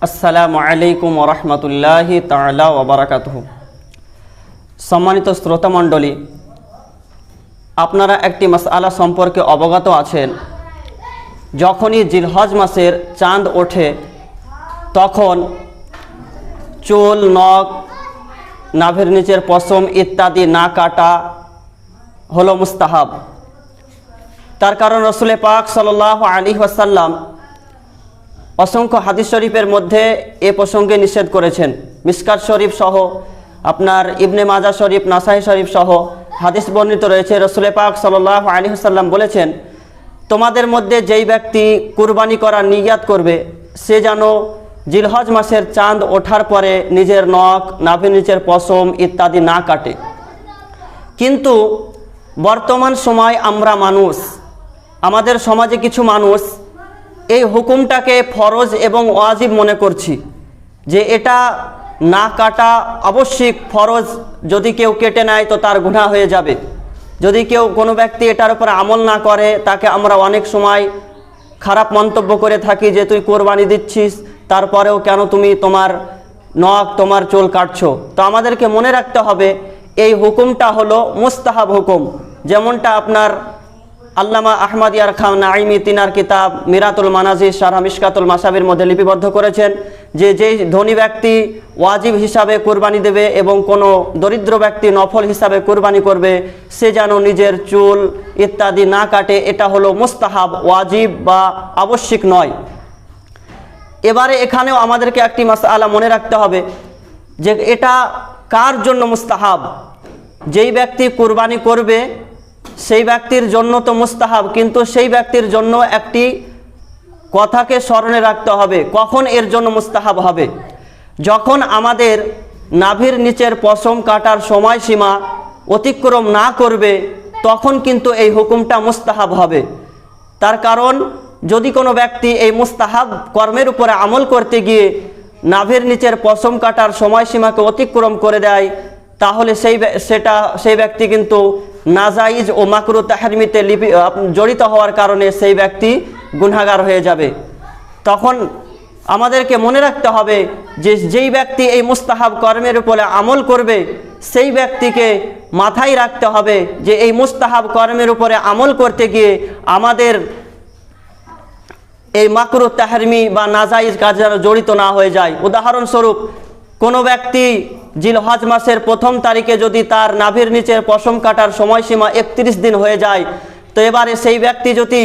আসসালামু আলাইকুম ওয়া রাহমাতুল্লাহি তাআলা ওয়া বারাকাতুহু। সম্মানিত শ্রোতামণ্ডলী, আপনারা একটি মাসআলা সম্পর্কে অবগত আছেন। যখনই জিলহজ মাসের চাঁদ ওঠে তখন চুল, নখ, নাভির নিচের পশম ইত্যাদি না কাটা হলো মুস্তাহাব। তার কারণ রাসূল পাক সাল্লাল্লাহু আলাইহি ওয়াসাল্লাম অসংখ্য হাদিস শরীফের মধ্যে এ প্রসঙ্গে নিষেধ করেছেন। মিশকাত শরীফ সহ, আপনার ইবনে মাজাহ শরীফ, নাসাই শরীফ সহ হাদিস বর্ণিত রয়েছে। রাসূল পাক সাল্লাল্লাহু আলাইহি ওয়াসাল্লাম বলেছেন, তোমাদের মধ্যে যেই ব্যক্তি কুরবানি করার নিয়াত করবে সে যেন জিলহজ মাসের চাঁদ ওঠার পরে নিজের নখ, নাভির নিচের পশম ইত্যাদি না কাটে। কিন্তু বর্তমান সময় আমরা মানুষ, আমাদের সমাজে কিছু মানুষ এই হুকুমটাকে ফরজ এবং ওয়াজিব মনে করছি, যে এটা না কাটা আবশ্যিক, ফরজ। যদি কেউ কেটে নেয় তো তার গুনাহ হয়ে যাবে। যদি কোনো ব্যক্তি এটার উপর আমল না করে তাকে আমরা অনেক সময় খারাপ মন্তব্য করে থাকি, যে তুই কোরবানি দিচ্ছিস তারপরেও কেন তুমি তোমার নখ, তোমার চুল কাটছো। তো আমাদেরকে মনে রাখতে হবে এই হুকুমটা হলো মুস্তাহাব হুকুম। যেমনটা আপনার আল্লামা আহমদ ইয়ার খান নাইমি তিনার কিতাব মিরাতুল মানাজির শারহ মিশকাতুল মাসাবির মধ্যে লিপিবদ্ধ করেছেন, যে যেই ধনী ব্যক্তি ওয়াজিব হিসাবে কুরবানি দেবে এবং কোনো দরিদ্র ব্যক্তি নফল হিসাবে কুরবানি করবে সে যেন নিজের চুল ইত্যাদি না কাটে। এটা হলো মুস্তাহাব, ওয়াজিব বা আবশ্যিক নয়। এবারে এখানেও আমাদেরকে একটি মাসআলা মনে রাখতে হবে যে এটা কার জন্য মুস্তাহাব। যেই ব্যক্তি কুরবানি করবে সেই ব্যক্তির জন্য তো মুস্তাহাব, কিন্তু সেই ব্যক্তির জন্য একটি কথাকে স্মরণে রাখতে হবে কখন এর জন্য মুস্তাহাব হবে। যখন আমাদের নাভির নিচের পশম কাটার সময়সীমা অতিক্রম না করবে তখন কিন্তু এই হুকুমটা মুস্তাহাব হবে। তার কারণ যদি কোনো ব্যক্তি এই মুস্তাহাব কর্মের উপরে আমল করতে গিয়ে নাভির নিচের পশম কাটার সময়সীমাকে অতিক্রম করে দেয় তাহলে সেই ব্যক্তি কিন্তু নাজাইজ ও মাকরুহ তাহরিমিতে জড়িত হওয়ার কারণে সেই ব্যক্তি গুনাহগার হয়ে যাবে। তখন আমাদেরকে মনে রাখতে হবে যে যেই ব্যক্তি এই মুস্তাহাব কর্মের উপরে আমল করবে সেই ব্যক্তিকে মাথায় রাখতে হবে যে এই মুস্তাহাব কর্মের উপরে আমল করতে গিয়ে আমাদের এই মাকরুহ তাহরিমি বা নাজাইজ কাজ যেন জড়িত না হয়ে যায়। উদাহরণস্বরূপ, কোনো ব্যক্তি জিলহজ মাসের প্রথম তারিখে যদি তার নাভির নিচের পশম কাটার সময়সীমা 31 দিন হয়ে যায়, তো এবারে সেই ব্যক্তি যদি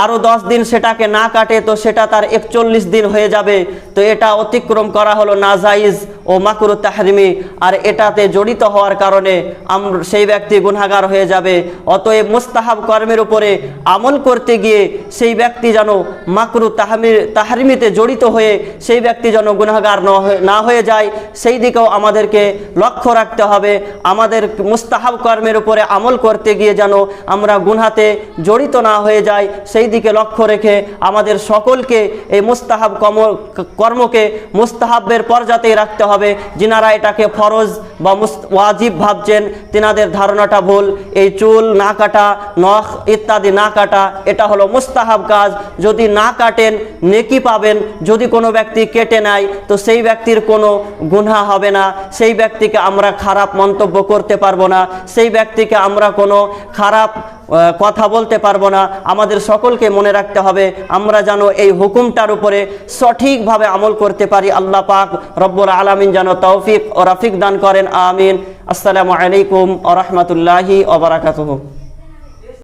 আরও 10 দিন সেটাকে না কাটে তো সেটা তার 41 দিন হয়ে যাবে। তো এটা অতিক্রম করা হলো নাজাইজ ও মাকরুহ তাহরিমি, আর এটাতে জড়িত হওয়ার কারণে সেই ব্যক্তি গুনাহগার হয়ে যাবে। অতএব মুস্তাহাব কর্মের উপরে আমল করতে গিয়ে সেই ব্যক্তি যেন মাকরুহ তাহরিমিতে জড়িত হয়ে সেই ব্যক্তি যেন গুনাহগার না হয়ে যায়, সেই দিকেও আমাদেরকে লক্ষ্য রাখতে হবে। আমাদের মুস্তাহাব কর্মের উপরে আমল করতে গিয়ে যেন আমরা গুনাহতে জড়িত না হয়ে যাই, সেই দিকে লক্ষ্য রেখে আমাদের সকলকে এই মুস্তাহাব কর্মকে মুস্তাহাবের পর্যাতেই রাখতে হবে। যিনারা এটাকে ফরজ বা ওয়াজিব ভাবছেন তিনাদের ধারণাটা ভুল। এই চুল না কাটা, নখ ইত্যাদি না কাটা এটা হলো মুস্তাহাব কাজ। যদি না কাটেন নেকি পাবেন, যদি কোনো ব্যক্তি কেটে নেয় তো সেই ব্যক্তির কোনো গুনাহ হবে না, সেই ব্যক্তিকে আমরা খারাপ মন্তব্য করতে পারবো না, সেই ব্যক্তিকে আমরা কোনো খারাপ কথা বলতে পারবো না। আমাদের সকলকে মনে রাখতে হবে আমরা যেন এই হুকুমটার উপরে সঠিকভাবে আমল করতে পারি। আল্লাহ পাক রব্বুল আলামিন যেন তৌফিক ও রাফিক দান করেন। আমিন। আসসালামু আলাইকুম ওয়া রাহমাতুল্লাহি ওয়া বারাকাতুহু।